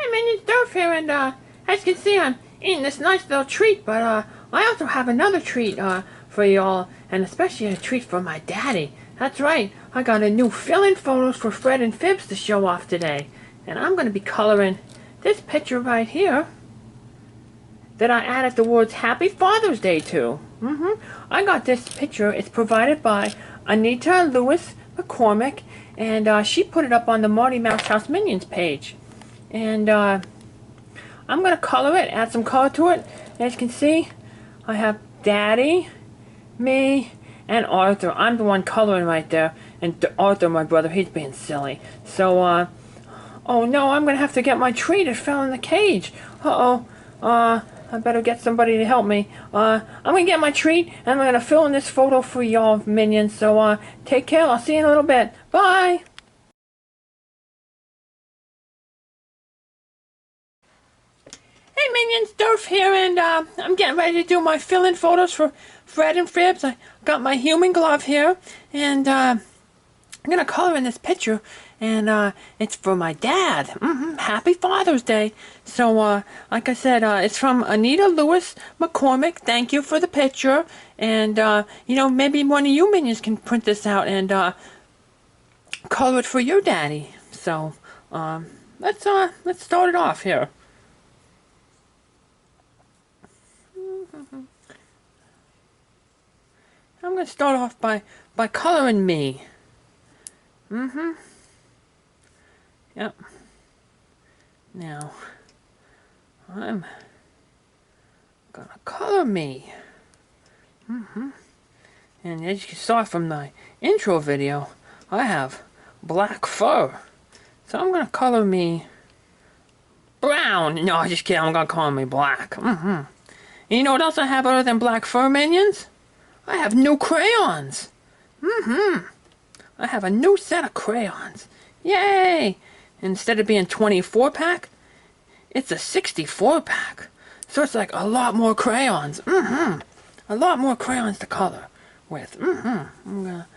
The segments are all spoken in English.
Hey man, it's Derf here, and as you can see, I'm eating this nice little treat, but I also have another treat for y'all, and especially a treat for my daddy. That's right, I got a new fill-in photos for Fred and Fibbs to show off today, and I'm going to be coloring this picture right here that I added the words Happy Father's Day to. I got this picture. It's provided by Anita Lewis McCormick, and she put it up on the Marty Mouse House Minions page. And I'm going to color it, add some color to it. As you can see, I have Daddy, me, and Arthur. I'm the one coloring right there. And Arthur, my brother, he's being silly. So, oh no, I'm going to have to get my treat. It fell in the cage. I better get somebody to help me. I'm going to get my treat, and I'm going to fill in this photo for y'all minions. So, take care. I'll see you in a little bit. Bye! Hey minions, Derf here, and I'm getting ready to do my fill-in photos for Fred and Fibbs. I got my human glove here, and I'm going to color in this picture, and it's for my dad. Happy Father's Day. So, like I said, it's from Anita Lewis McCormick. Thank you for the picture, and, you know, maybe one of you minions can print this out and color it for your daddy. So, let's start it off here. I'm going to start off by coloring me. Yep. Now, I'm going to color me. And as you saw from the intro video, I have black fur. So I'm going to color me brown. No, just kidding. I'm going to color me black. And you know what else I have other than black fur, minions? I have new crayons. I have a new set of crayons. Yay! Instead of being 24-pack, it's a 64-pack. So it's like a lot more crayons. A lot more crayons to color with. I'm gonna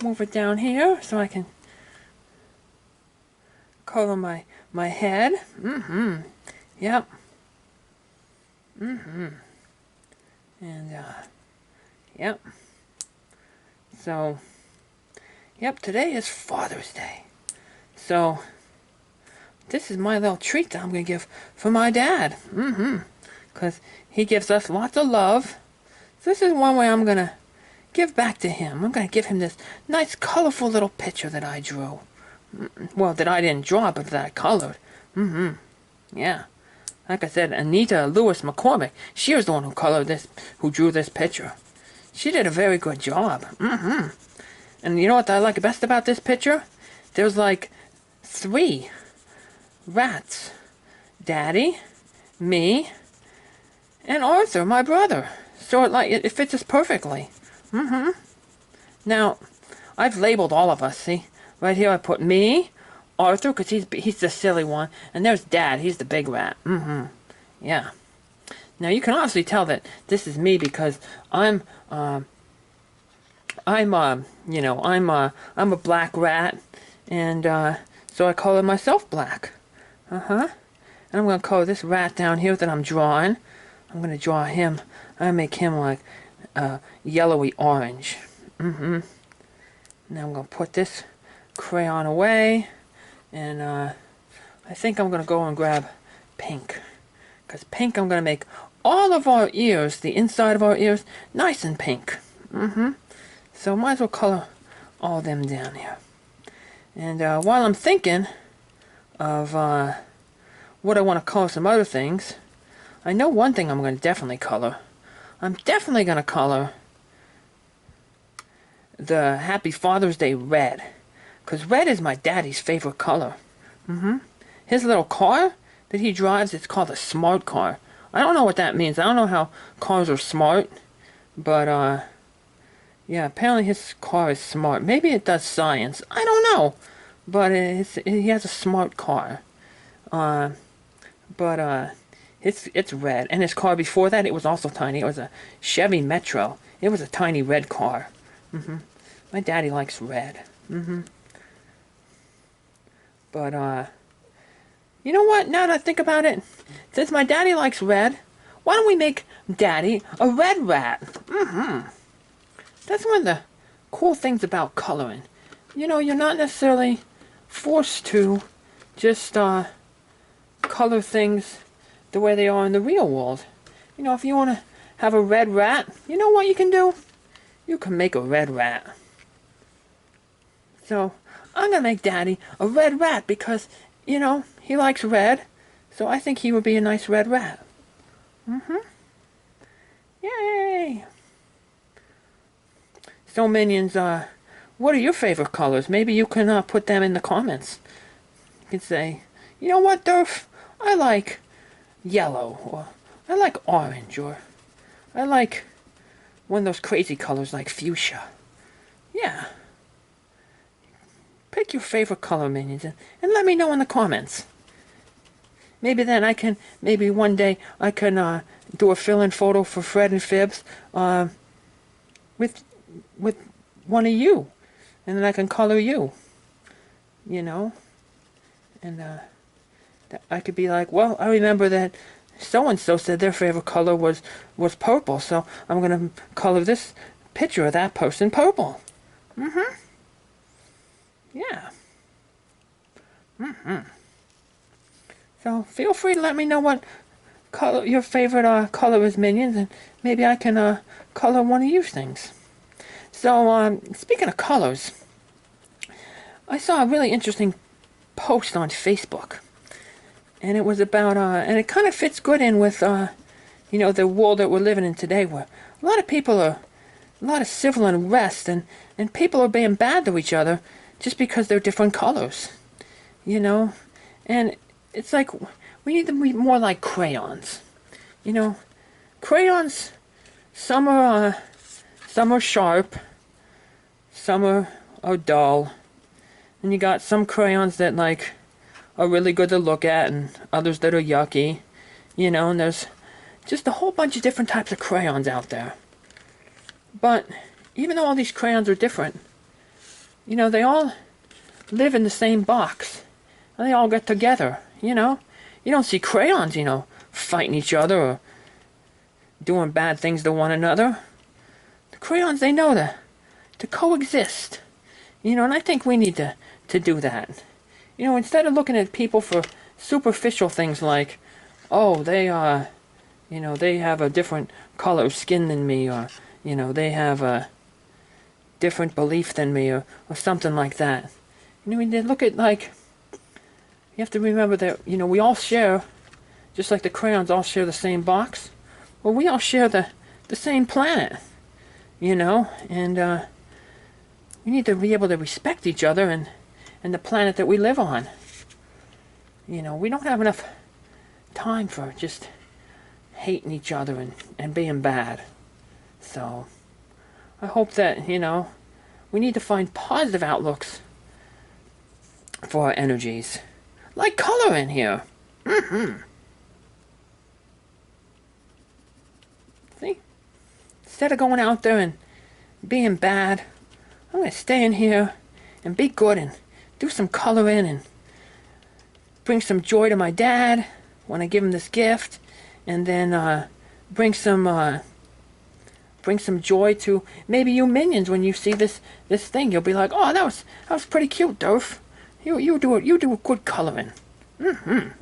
move it down here so I can color my head. Yep. And yep. So, yep, today is Father's Day. So, this is my little treat that I'm going to give for my dad. Because he gives us lots of love. So this is one way I'm going to give back to him. I'm going to give him this nice, colorful little picture that I drew. Well, that I didn't draw, but that I colored. Yeah. Like I said, Anita Lewis McCormick, she was the one who colored this, who drew this picture. She did a very good job. And you know what I like best about this picture? There's like 3 rats. Daddy, me, and Arthur, my brother. So it fits us perfectly. Now, I've labeled all of us, see? Right here I put me, Arthur, because he's the silly one, and there's Dad, he's the big rat. Yeah. Now you can obviously tell that this is me because I'm a black rat, and so I color myself black. And I'm gonna color this rat down here that I'm drawing. I'm gonna draw him. I make him like yellowy orange. Now I'm gonna put this crayon away, and I think I'm gonna go and grab pink, because pink I'm gonna make all of our ears, the inside of our ears, nice and pink. So might as well color all them down here. And while I'm thinking of what I want to color some other things, I know one thing I'm going to definitely color. I'm definitely going to color the Happy Father's Day red. Because red is my daddy's favorite color. His little car that he drives, it's called a smart car. I don't know what that means. I don't know how cars are smart. But, yeah, apparently his car is smart. Maybe it does science. I don't know. But he has a smart car. It's red. And his car before that, it was also tiny. It was a Chevy Metro. It was a tiny red car. My daddy likes red. But You know what? Now that I think about it, since my daddy likes red, why don't we make Daddy a red rat? That's one of the cool things about coloring. You know, you're not necessarily forced to just color things the way they are in the real world. You know, if you want to have a red rat, you know what you can do? You can make a red rat. So, I'm going to make Daddy a red rat because, you know, he likes red. So I think he would be a nice red rat. Yay! So Minions, what are your favorite colors? Maybe you can put them in the comments. You can say, you know what, Derf? I like yellow, or I like orange, or I like one of those crazy colors like fuchsia. Yeah. Pick your favorite color, Minions, and let me know in the comments. Maybe then I can, maybe one day I can do a fill-in photo for Fred and Fibbs with one of you. And then I can color you. You know? And I could be like, well, I remember that so-and-so said their favorite color was purple, so I'm going to color this picture of that person purple. Yeah. So feel free to let me know what color your favorite color is, Minions, and maybe I can color one of you things. So speaking of colors, I saw a really interesting post on Facebook, and it was about and it kind of fits good in with you know, the world that we're living in today, where a lot of people are a lot of civil unrest, and people are being bad to each other just because they're different colors, you know. And it's like we need to be more like crayons, you know. Crayons, some are sharp, some are dull, and you got some crayons that like are really good to look at, and others that are yucky, you know. And there's just a whole bunch of different types of crayons out there. But even though all these crayons are different, you know, they all live in the same box. And they all get together, you know. You don't see crayons, you know, fighting each other or doing bad things to one another. The crayons, they know to coexist. You know, and I think we need to do that. You know, instead of looking at people for superficial things like, oh, they you know, they have a different color of skin than me, or, you know, they have a different belief than me, or something like that. You know, when they look at, like, you have to remember that, you know, we all share, just like the crayons all share the same box, well, we all share the same planet, you know, and we need to be able to respect each other and the planet that we live on. You know, we don't have enough time for just hating each other and being bad. So, I hope that, you know, we need to find positive outlooks for our energies. Like color in here. See? Instead of going out there and being bad, I'm going to stay in here and be good and do some coloring and bring some joy to my dad when I give him this gift, and then bring some joy to maybe you Minions when you see this thing. You'll be like, oh, that was pretty cute, Derf. You do a good coloring. Yep.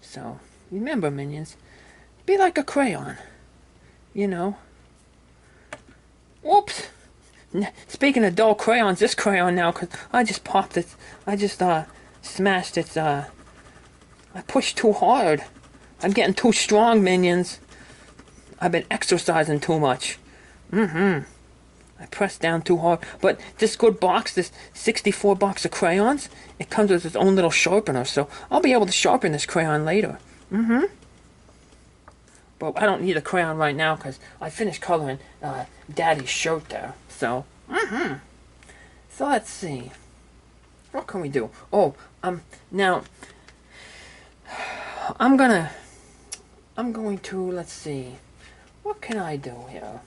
So remember, Minions, be like a crayon. You know. Whoops. Speaking of dull crayons, this crayon now, cause I just popped it. I just smashed it. I pushed too hard. I'm getting too strong, Minions. I've been exercising too much. I pressed down too hard. But this good box, this 64 box of crayons, it comes with its own little sharpener, so I'll be able to sharpen this crayon later. But I don't need a crayon right now because I finished coloring Daddy's shirt there. So, So let's see. What can we do? Oh, now, I'm going to, let's see. What can I do here?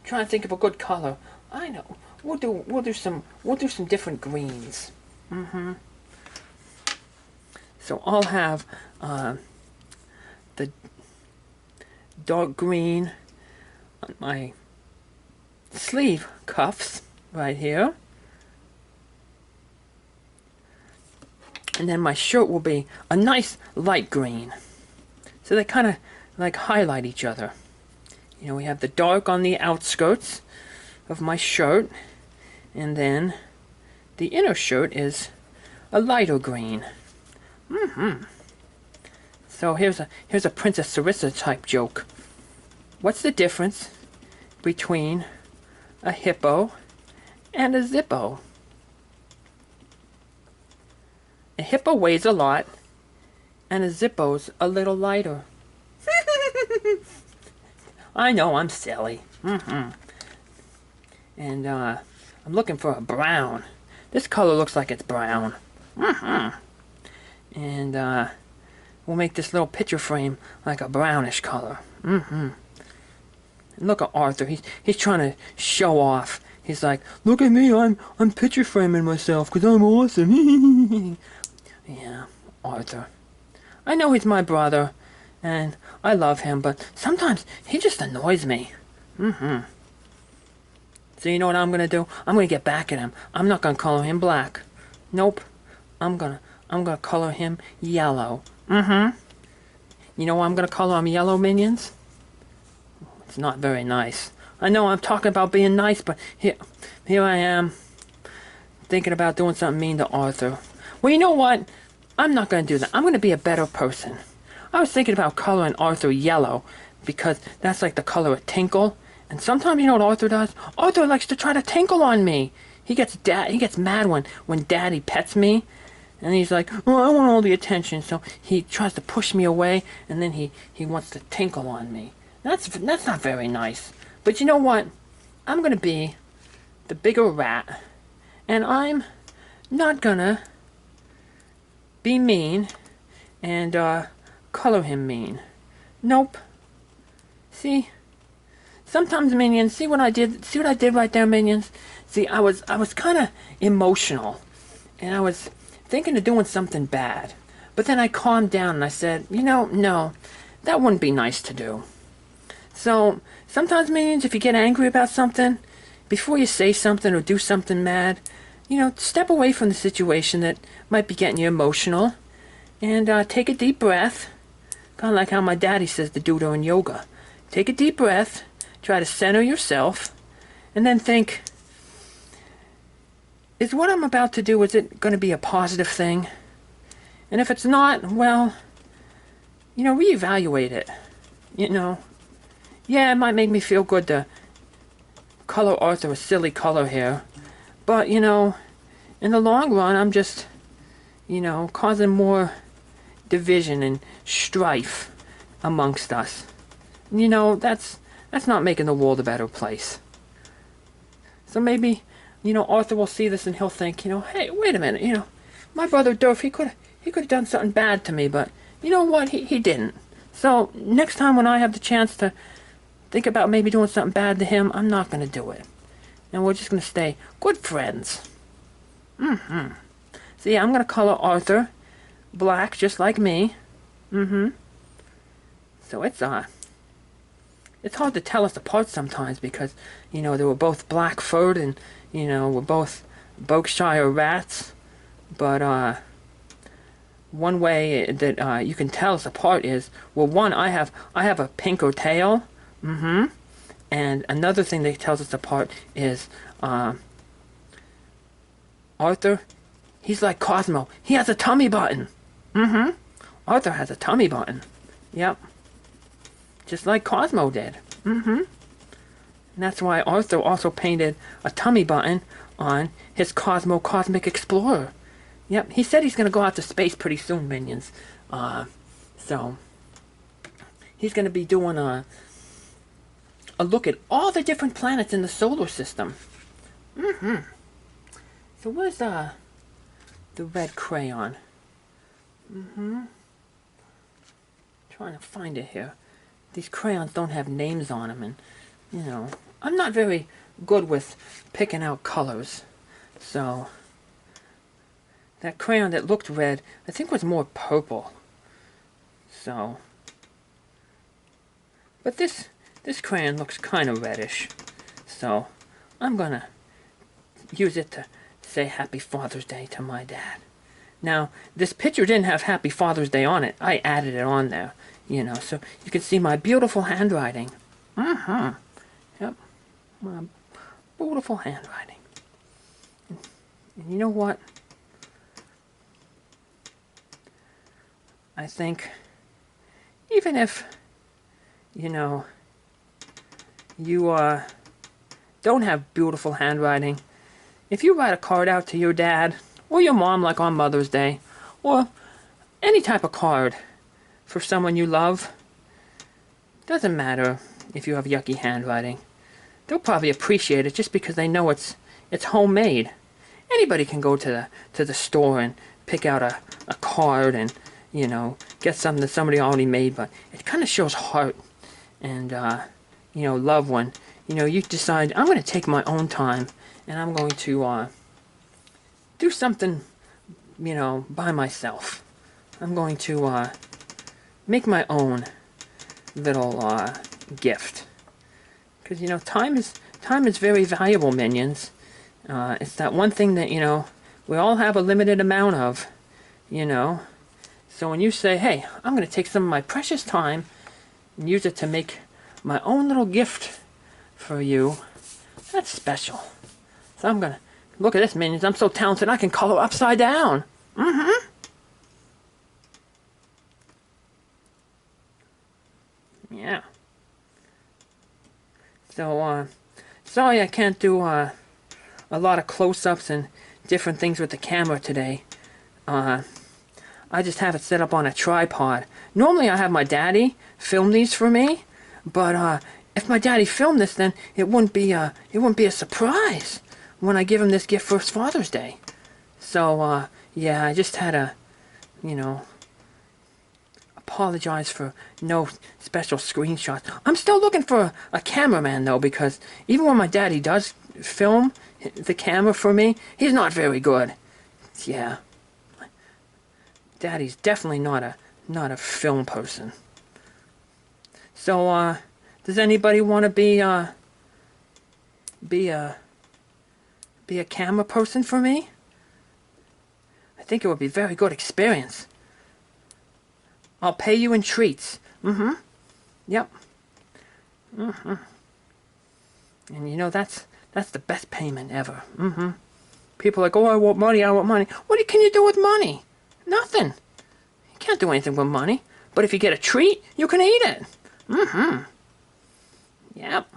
trying to think of a good color. I know. We'll do some different greens. So I'll have the dark green on my sleeve cuffs right here. And then my shirt will be a nice light green. So they kind of like highlight each other. You know, we have the dark on the outskirts of my shirt, and then the inner shirt is a lighter green. So here's a Princess Sarissa type joke. What's the difference between a hippo and a zippo? A hippo weighs a lot, and a zippo's a little lighter. I know, I'm silly. And I'm looking for a brown. This color looks like it's brown. And we'll make this little picture frame like a brownish color. And look at Arthur. He's trying to show off. He's like, look at me, I'm picture framing myself because I'm awesome. Yeah, Arthur. I know he's my brother, and I love him, but sometimes he just annoys me. So you know what I'm gonna do? I'm gonna get back at him. I'm not gonna color him black. Nope. I'm gonna color him yellow. You know why I'm gonna color him yellow, minions? It's not very nice. I know I'm talking about being nice, but here I am thinking about doing something mean to Arthur. Well, you know what? I'm not going to do that. I'm going to be a better person. I was thinking about coloring Arthur yellow because that's like the color of tinkle. And sometimes, you know what Arthur does? Arthur likes to try to tinkle on me. He gets mad when Daddy pets me. And he's like, oh, I want all the attention. So he tries to push me away, and then he wants to tinkle on me. That's not very nice. But you know what? I'm going to be the bigger rat. And I'm not going to be mean and color him mean. Nope. See? Sometimes, minions, see what I did right there, minions? See, I was kind of emotional. And I was thinking of doing something bad. But then I calmed down and I said, you know, no, that wouldn't be nice to do. So, sometimes, minions, if you get angry about something, before you say something or do something mad, you know, step away from the situation that might be getting you emotional and take a deep breath. Kind of like how my daddy says to do during yoga. Take a deep breath, try to center yourself, and then think, is what I'm about to do, is it going to be a positive thing? And if it's not, well, you know, reevaluate it. You know, yeah, it might make me feel good to color Arthur a silly color here. But, you know, in the long run, I'm just, you know, causing more division and strife amongst us. You know, that's not making the world a better place. So maybe, you know, Arthur will see this and he'll think, you know, hey, wait a minute, you know, my brother Derf, he could have done something bad to me, but you know what, he didn't. So next time when I have the chance to think about maybe doing something bad to him, I'm not going to do it. And we're just going to stay good friends. So yeah, I'm going to color Arthur black, just like me. So it's hard to tell us apart sometimes because, you know, they were both black-furred and, you know, we're both Berkshire rats. But one way that you can tell us apart is, well, one, I have a pinker tail. And another thing that tells us apart is Arthur, he's like Cosmo. He has a tummy button. Arthur has a tummy button. Yep. Just like Cosmo did. And that's why Arthur also painted a tummy button on his Cosmo Cosmic Explorer. Yep, he said he's going to go out to space pretty soon, minions. So, he's going to be doing a look at all the different planets in the solar system. So where's the red crayon? Trying to find it here. These crayons don't have names on them, and you know, I'm not very good with picking out colors. So that crayon that looked red, I think was more purple. So, but this crayon looks kind of reddish. So I'm gonna use it to say Happy Father's Day to my dad. Now, this picture didn't have Happy Father's Day on it. I added it on there, you know, so you can see my beautiful handwriting. Yep, my beautiful handwriting. And you know what? I think even if, you know, you don't have beautiful handwriting, if you write a card out to your dad or your mom, like on Mother's Day, or any type of card for someone you love, doesn't matter if you have yucky handwriting. They'll probably appreciate it just because they know it's homemade. Anybody can go to the store and pick out a card and, you know, get something that somebody already made, but it kind of shows heart and, you know, love when, you know, you decide, I'm going to take my own time and I'm going to do something, you know, by myself. I'm going to make my own little gift. Because, you know, time is very valuable, minions. It's that one thing that, you know, we all have a limited amount of, you know. So when you say, hey, I'm going to take some of my precious time and use it to make my own little gift for you, that's special. So I'm going to, look at this, minions, I'm so talented I can color upside down. Yeah. So, sorry I can't do a lot of close-ups and different things with the camera today. I just have it set up on a tripod. Normally I have my daddy film these for me, but if my daddy filmed this, then it wouldn't be a surprise when I give him this gift for his Father's Day. So yeah, I just had to, you know, apologize for no special screenshots. I'm still looking for a cameraman though, because even when my daddy does film the camera for me, he's not very good. Yeah. Daddy's definitely not a film person. So does anybody want to be a camera person for me? I think it would be a very good experience. I'll pay you in treats. Yep. And you know, that's the best payment ever. People are like, oh, I want money, I want money. What can you do with money? Nothing. You can't do anything with money. But if you get a treat, you can eat it. Yep.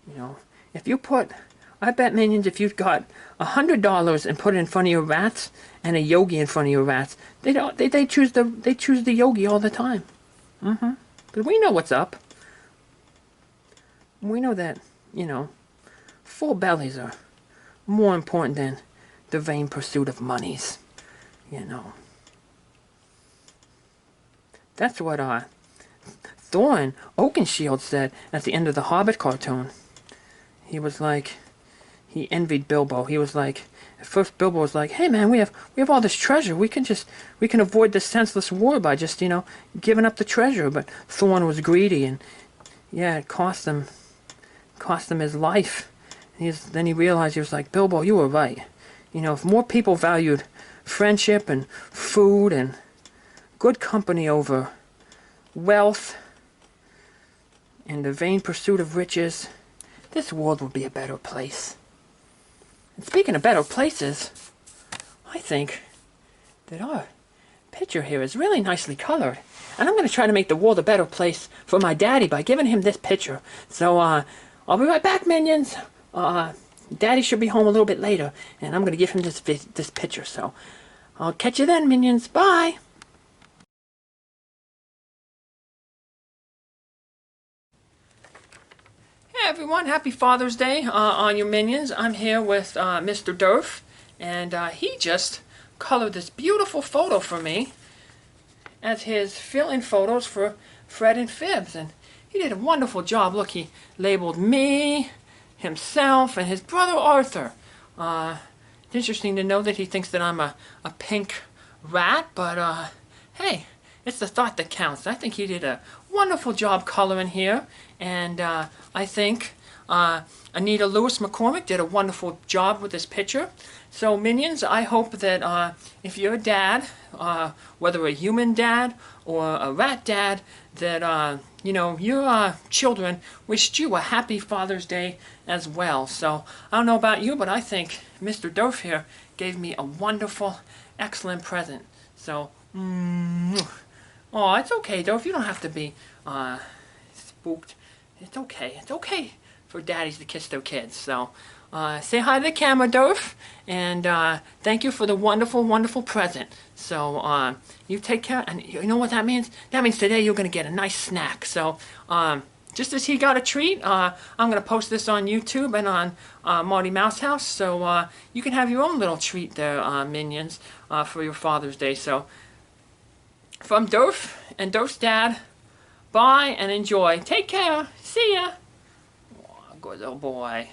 You know, if you put, I bet, minions, if you've got $100 and put it in front of your rats and a yogi in front of your rats, they choose the yogi all the time. But we know what's up. We know that, you know, full bellies are more important than the vain pursuit of monies. You know. That's what Thorin Oakenshield said at the end of the Hobbit cartoon. He was like, he envied Bilbo. He was like, at first Bilbo was like, hey man, we have all this treasure. We can avoid this senseless war by just, you know, giving up the treasure. But Thorin was greedy, and yeah, it cost him his life. Then he realized, he was like, Bilbo, you were right. You know, if more people valued friendship and food and good company over wealth and the vain pursuit of riches, this world would be a better place. And speaking of better places, I think that our picture here is really nicely colored. And I'm going to try to make the world a better place for my daddy by giving him this picture. So, I'll be right back, minions. Daddy should be home a little bit later, and I'm going to give him this picture. So, I'll catch you then, minions. Bye! Hey everyone, happy Father's Day on you minions. I'm here with Mr. Derf, and he just colored this beautiful photo for me as his fill-in photos for Fred and Fibbs, and he did a wonderful job. Look, he labeled me, himself, and his brother Arthur. It's interesting to know that he thinks that I'm a pink rat, but hey, it's the thought that counts. I think he did a wonderful job coloring here, and I think Anita Lewis McCormick did a wonderful job with this picture. So Minions, I hope that if you're a dad, whether a human dad or a rat dad, that you know, your children wished you a happy Father's Day as well. So I don't know about you, but I think Mr. Derf here gave me a wonderful, excellent present. So, oh, it's okay, Derf. You don't have to be spooked. It's okay. It's okay for daddies to kiss their kids. So, say hi to the camera, Derf, and thank you for the wonderful, wonderful present. So, you take care, and you know what that means? That means today you're going to get a nice snack. So, just as he got a treat, I'm going to post this on YouTube and on Marty Mouse House, so you can have your own little treat there, Minions, for your Father's Day. So, from Derf and Derf's dad, bye and enjoy. Take care. See ya. Oh, good little boy.